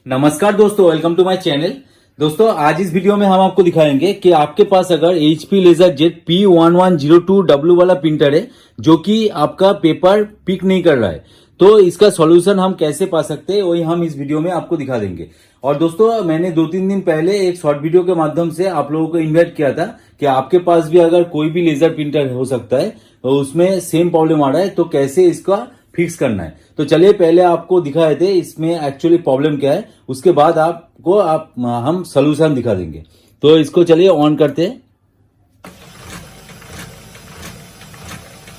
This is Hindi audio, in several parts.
नमस्कार दोस्तों, वेलकम टू माय चैनल। दोस्तों आज इस वीडियो में हम आपको दिखाएंगे कि आपके पास अगर HP LaserJet P1102W वाला प्रिंटर है जो कि आपका पेपर पिक नहीं कर रहा है, तो इसका सॉल्यूशन हम कैसे पा सकते हैं वही हम इस वीडियो में आपको दिखा देंगे। और दोस्तों मैंने 2-3 दिन पहले एक शॉर्ट वीडियो के माध्यम से आप लोगों को इन्वाइट किया था कि आपके पास भी अगर कोई भी लेजर प्रिंटर हो सकता है तो उसमें सेम प्रॉब्लम आ रहा है, तो कैसे इसका फिक्स करना है। तो चलिए पहले आपको दिखाए थे इसमें एक्चुअली प्रॉब्लम क्या है, उसके बाद हम सलूशन दिखा देंगे। तो इसको चलिए ऑन करते हैं।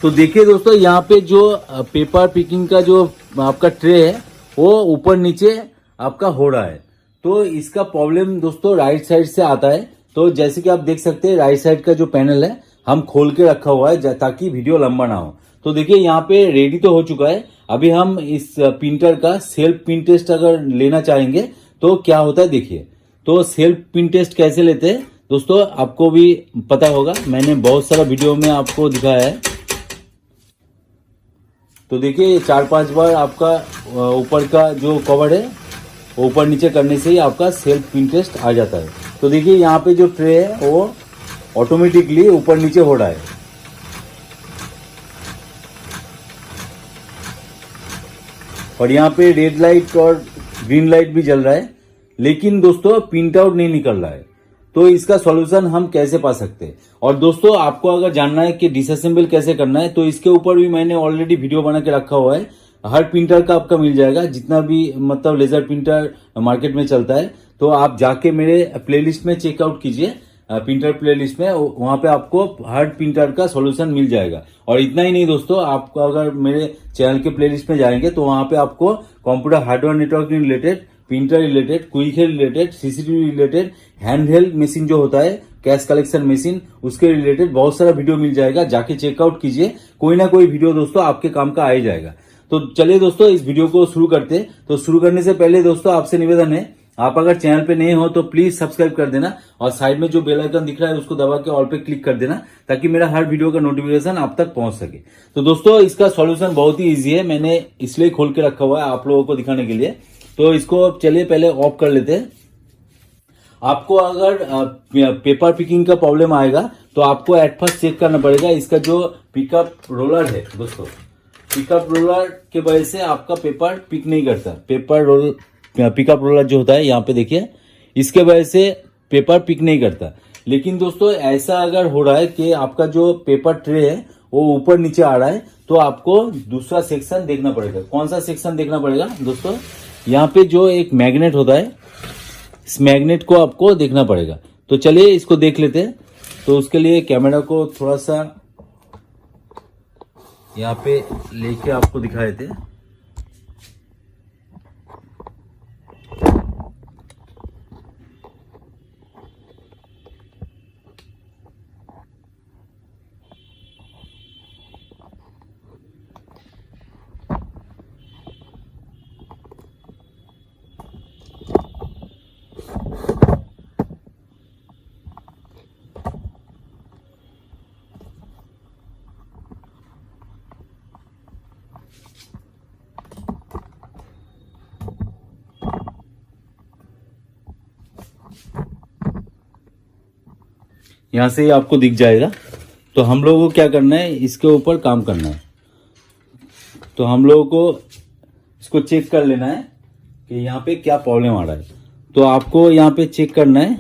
तो देखिए दोस्तों, यहाँ पे जो पेपर पिकिंग का जो आपका ट्रे है वो ऊपर नीचे आपका हो रहा है। तो इसका प्रॉब्लम दोस्तों राइट साइड से आता है। तो जैसे कि आप देख सकते हैं राइट साइड का जो पैनल है हम खोल के रखा हुआ है ताकि वीडियो लंबा ना हो। तो देखिए यहाँ पे रेडी तो हो चुका है। अभी हम इस प्रिंटर का सेल्फ प्रिंट टेस्ट अगर लेना चाहेंगे तो क्या होता है देखिए। तो सेल्फ प्रिंट टेस्ट कैसे लेते हैं दोस्तों आपको भी पता होगा, मैंने बहुत सारा वीडियो में आपको दिखाया है। तो देखिए 4-5 बार आपका ऊपर का जो कवर है ऊपर नीचे करने से ही आपका सेल्फ प्रिंट टेस्ट आ जाता है। तो देखिए यहाँ पे जो ट्रे है वो ऑटोमेटिकली ऊपर नीचे हो रहा है। और यहाँ पे रेड लाइट और ग्रीन लाइट भी जल रहा है, लेकिन दोस्तों प्रिंट आउट नहीं निकल रहा है। तो इसका सॉल्यूशन हम कैसे पा सकते हैं। और दोस्तों आपको अगर जानना है कि डिसअसेंबल कैसे करना है तो इसके ऊपर भी मैंने ऑलरेडी वीडियो बना के रखा हुआ है। हर प्रिंटर का आपका मिल जाएगा, जितना भी मतलब लेजर प्रिंटर मार्केट में चलता है। तो आप जाके मेरे प्लेलिस्ट में चेकआउट कीजिए, प्रिंटर प्लेलिस्ट में, वहां पे आपको हर प्रिंटर का सॉल्यूशन मिल जाएगा। और इतना ही नहीं दोस्तों, आपको अगर मेरे चैनल के प्लेलिस्ट में जाएंगे तो वहां पे आपको computer hardware networking related, printer related, quick help related, CCTV related, hand held machine जो होता है कैश कलेक्शन मशीन, उसके रिलेटेड बहुत सारा वीडियो मिल जाएगा। जाके चेकआउट कीजिए, कोई ना कोई वीडियो दोस्तों आपके काम का आ ही जाएगा। तो चलिए दोस्तों इस वीडियो को शुरू करते हैं। तो शुरू करने से पहले दोस्तों आपसे निवेदन है, आप अगर चैनल पे नए हो तो प्लीज सब्सक्राइब कर देना और साइड में जो बेल आइकन दिख रहा है उसको दबा के ऑल पे क्लिक कर देना ताकि मेरा हर वीडियो का नोटिफिकेशन आप तक पहुंच सके। तो दोस्तों इसका सॉल्यूशन बहुत ही इजी है, मैंने इसलिए खोल के रखा हुआ है आप लोगों को दिखाने के लिए। तो इसको चलिए पहले ऑफ कर लेते हैं। आपको अगर पेपर पिकिंग का प्रॉब्लम आएगा तो आपको एट फर्स्ट चेक करना पड़ेगा इसका जो पिकअप रोलर है दोस्तों। पिकअप रोलर के वजह से आपका पेपर पिक नहीं करता। पिकअप रोलर जो होता है यहाँ पे देखिए, इसके वजह से पेपर पिक नहीं करता। लेकिन दोस्तों ऐसा अगर हो रहा है कि आपका जो पेपर ट्रे है वो ऊपर नीचे आ रहा है तो आपको दूसरा सेक्शन देखना पड़ेगा। कौन सा सेक्शन देखना पड़ेगा दोस्तों, यहाँ पे जो एक मैग्नेट होता है इस मैग्नेट को आपको देखना पड़ेगा। तो चलिए इसको देख लेते हैं। तो उसके लिए कैमरा को थोड़ा सा यहाँ पे लेके आपको दिखा देते हैं। यहां से ही आपको दिख जाएगा। तो हम लोगों को क्या करना है, इसके ऊपर काम करना है। तो हम लोगों को इसको चेक कर लेना है कि यहाँ पे क्या प्रॉब्लम आ रहा है। तो आपको यहाँ पे चेक करना है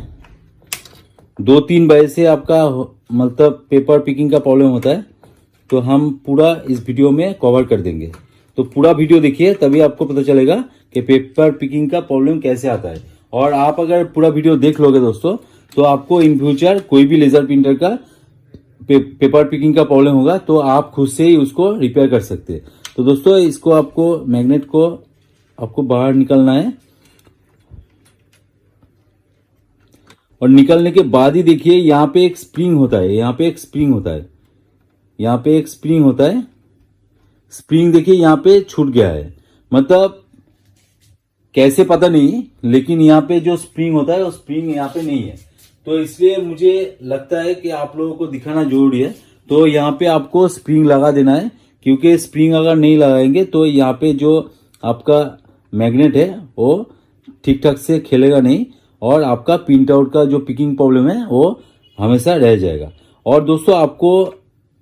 2-3 वजह से आपका मतलब पेपर पिकिंग का प्रॉब्लम होता है। तो हम पूरा इस वीडियो में कवर कर देंगे। तो पूरा वीडियो देखिए तभी आपको पता चलेगा कि पेपर पिकिंग का प्रॉब्लम कैसे आता है। और आप अगर पूरा वीडियो देख लोगे दोस्तों तो आपको इन फ्यूचर कोई भी लेजर प्रिंटर का पेपर पिकिंग का प्रॉब्लम होगा तो आप खुद से ही उसको रिपेयर कर सकते हैं। तो दोस्तों इसको आपको मैग्नेट को आपको बाहर निकलना है और निकलने के बाद ही देखिए यहाँ पे एक स्प्रिंग होता है, यहाँ पे एक स्प्रिंग होता है, यहाँ पे एक स्प्रिंग होता है। स्प्रिंग देखिए यहाँ पे छूट गया है, मतलब कैसे पता नहीं, लेकिन यहाँ पे जो स्प्रिंग होता है वो स्प्रिंग यहाँ पे नहीं है। तो इसलिए मुझे लगता है कि आप लोगों को दिखाना जरूरी है। तो यहाँ पे आपको स्प्रिंग लगा देना है, क्योंकि स्प्रिंग अगर नहीं लगाएंगे तो यहाँ पे जो आपका मैग्नेट है वो ठीक ठाक से खेलेगा नहीं और आपका प्रिंट आउट का जो पिकिंग प्रॉब्लम है वो हमेशा रह जाएगा। और दोस्तों आपको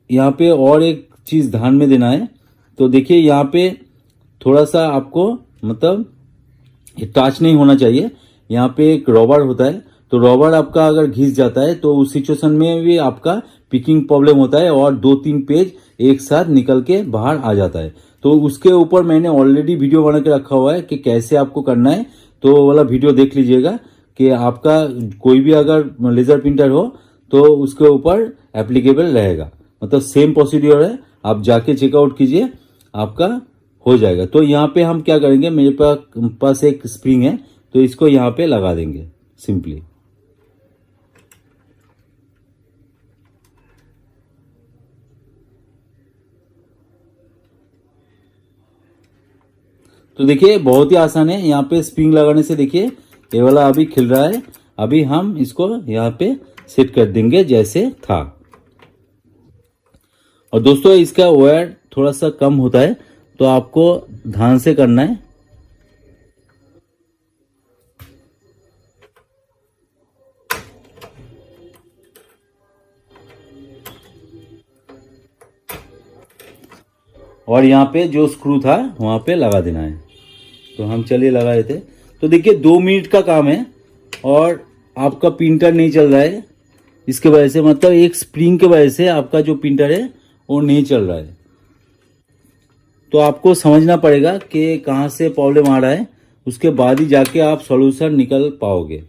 यहाँ पे और एक चीज़ ध्यान में देना है। तो देखिए यहाँ पे थोड़ा सा आपको मतलब टच नहीं होना चाहिए। यहाँ पे एक रबर होता है, तो रबर आपका अगर घिस जाता है तो उस सिचुएशन में भी आपका पिकिंग प्रॉब्लम होता है और 2-3 पेज एक साथ निकल के बाहर आ जाता है। तो उसके ऊपर मैंने ऑलरेडी वीडियो बना के रखा हुआ है कि कैसे आपको करना है, तो वो वाला वीडियो देख लीजिएगा कि आपका कोई भी अगर लेजर प्रिंटर हो तो उसके ऊपर एप्लीकेबल रहेगा। मतलब सेम प्रोसीड्योर है, आप जाके चेकआउट कीजिए, आपका हो जाएगा। तो यहाँ पे हम क्या करेंगे, मेरे पास एक स्प्रिंग है तो इसको यहाँ पे लगा देंगे सिंपली। तो देखिए बहुत ही आसान है। यहाँ पे स्प्रिंग लगाने से देखिए ये वाला अभी खिल रहा है। अभी हम इसको यहाँ पे सेट कर देंगे जैसे था। और दोस्तों इसका वायर थोड़ा सा कम होता है तो आपको ध्यान से करना है। और यहाँ पे जो स्क्रू था वहां पे लगा देना है। तो हम चलिए लगाए थे। तो देखिए 2 मिनट का काम है और आपका प्रिंटर नहीं चल रहा है इसके वजह से, मतलब एक स्प्रिंग के वजह से आपका जो प्रिंटर है वो नहीं चल रहा है। तो आपको समझना पड़ेगा कि कहाँ से प्रॉब्लम आ रहा है, उसके बाद ही जाके आप सॉल्यूशन निकल पाओगे।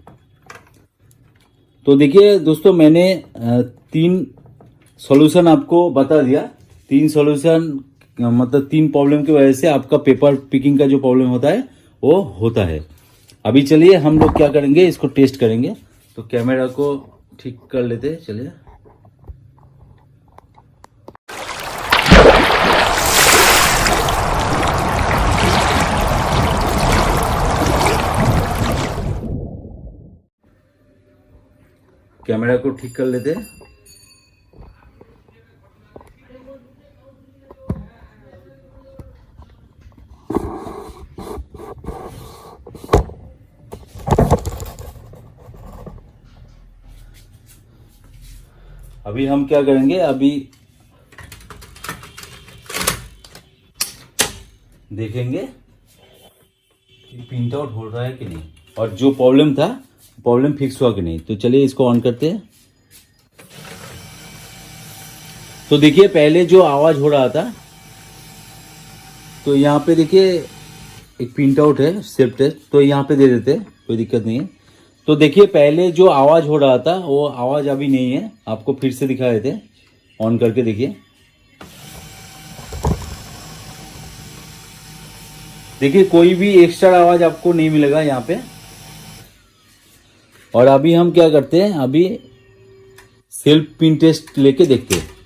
तो देखिए दोस्तों मैंने 3 सॉल्यूशन आपको बता दिया। 3 सॉल्यूशन मतलब 3 प्रॉब्लम की वजह से आपका पेपर पिकिंग का जो प्रॉब्लम होता है वो होता है। अभी चलिए हम लोग क्या करेंगे, इसको टेस्ट करेंगे। तो कैमरा को ठीक कर लेते हैं, चलिए। कैमरा को ठीक कर लेते हैं। अभी हम क्या करेंगे, अभी देखेंगे कि प्रिंट आउट हो रहा है कि नहीं और जो प्रॉब्लम था प्रॉब्लम फिक्स हुआ कि नहीं। तो चलिए इसको ऑन करते हैं। तो देखिए पहले जो आवाज हो रहा था, तो यहाँ पे देखिए एक प्रिंट आउट है सेल्फ टेस्ट, तो यहाँ पे दे देते हैं, कोई दिक्कत नहीं है। तो देखिए पहले जो आवाज हो रहा था वो आवाज अभी नहीं है। आपको फिर से दिखा देते हैं, ऑन करके देखिए। देखिए कोई भी एक्स्ट्रा आवाज आपको नहीं मिलेगा यहाँ पे। और अभी हम क्या करते हैं, अभी सेल्फ प्रिंट टेस्ट लेके देखते हैं।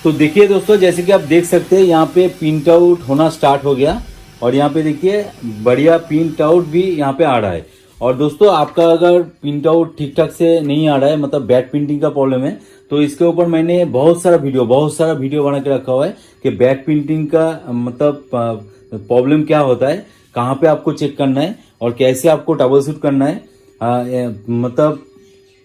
तो देखिए दोस्तों जैसे कि आप देख सकते हैं यहाँ पे प्रिंट आउट होना स्टार्ट हो गया और यहाँ पे देखिए बढ़िया प्रिंट आउट भी यहाँ पे आ रहा है। और दोस्तों आपका अगर प्रिंट आउट ठीक ठाक से नहीं आ रहा है, मतलब बैड प्रिंटिंग का प्रॉब्लम है, तो इसके ऊपर मैंने बहुत सारा वीडियो बना के रखा हुआ है कि बैड प्रिंटिंग का मतलब प्रॉब्लम क्या होता है, कहाँ पे आपको चेक करना है और कैसे आपको ट्रबल शूट करना है। मतलब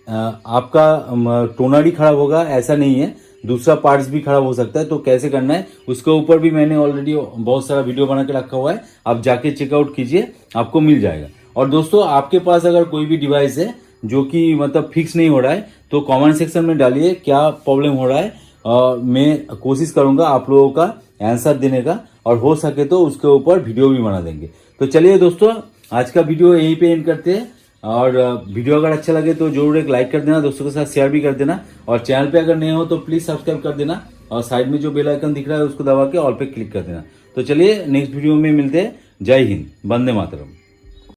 आपका टोनर ही खराब होगा ऐसा नहीं है, दूसरा पार्ट्स भी खराब हो सकता है। तो कैसे करना है उसके ऊपर भी मैंने ऑलरेडी बहुत सारा वीडियो बना के रखा हुआ है, आप जाके चेकआउट कीजिए, आपको मिल जाएगा। और दोस्तों आपके पास अगर कोई भी डिवाइस है जो कि मतलब फिक्स नहीं हो रहा है तो कमेंट सेक्शन में डालिए क्या प्रॉब्लम हो रहा है, मैं कोशिश करूंगा आप लोगों का आंसर देने का, और हो सके तो उसके ऊपर वीडियो भी बना देंगे। तो चलिए दोस्तों आज का वीडियो यहीं पे एंड करते हैं। और वीडियो अगर अच्छा लगे तो जरूर एक लाइक कर देना, दोस्तों के साथ शेयर भी कर देना, और चैनल पे अगर नए हो तो प्लीज सब्सक्राइब कर देना, और साइड में जो बेल आइकन दिख रहा है उसको दबा के ऑल पे क्लिक कर देना। तो चलिए नेक्स्ट वीडियो में मिलते हैं। जय हिंद, वंदे मातरम।